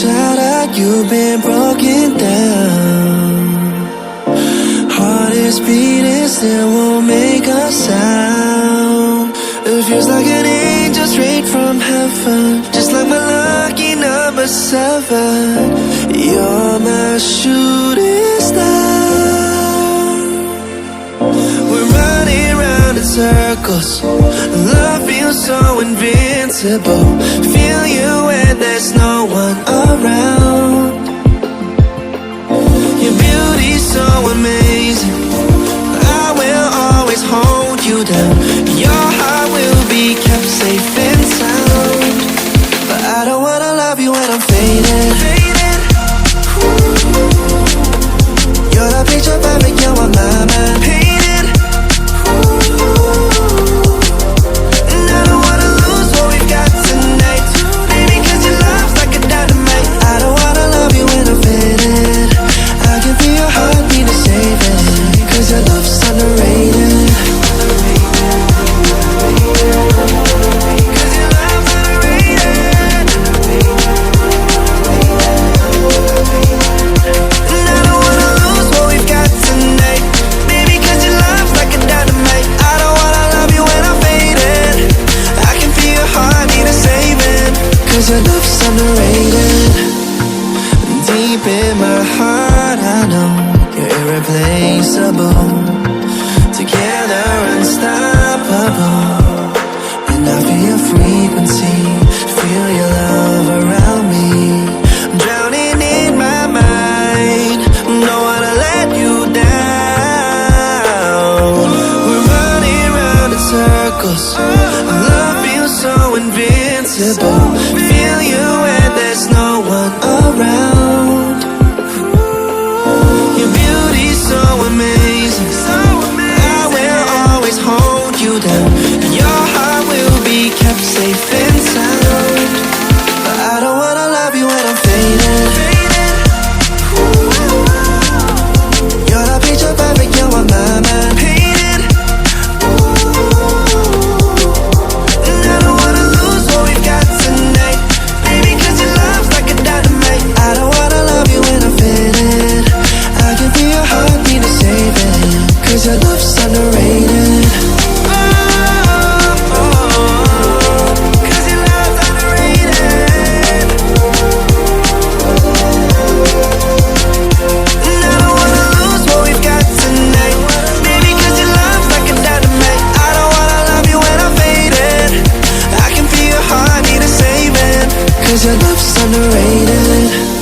shattered, you've been broken down. Heart is beating, still won't make a sound. It feels like an angel straight from heaven, just like my lucky number 7. You're my shooting star. We're running round in circles, love feels so invincible. Feel you when there's no one around. Your beauty's so amazing, I will always hold you down. Your heart will be kept safe and sound. But I don't wanna love you when I'm faded. You're the picture perfect, you're on my mind. Painted. And I don't wanna lose what we've got tonight, baby, cause your love's like a dynamite. I don't wanna love you when I'm faded. I can feel your heartbeat to save it, cause your love's underrated. Cause your love's underrated. Deep in my heart I know you're irreplaceable. Together unstoppable. And I feel your frequency, feel your love around me. I'm drowning in my mind, don't wanna let you down. We're running round in circles, love feels so invincible. Feel you when there's no one around. Your beauty's so amazing, I will always hold you down. Your heart will be kept safe and sound. But I don't wanna love you when I'm faded. You're the picture perfect, you're on my mind. Painted. And I don't wanna lose what we've got tonight, baby, cause your love's like a dynamite. I don't wanna love you when I'm faded. I can feel your heartbeat to save it, cause your love's underrated. Cause your love's underrated. And I don't wanna lose what we've got tonight, baby, cause your love's like a dynamite. I don't wanna love you when I'm faded. I can feel your heart need a saving, cause your love's underrated.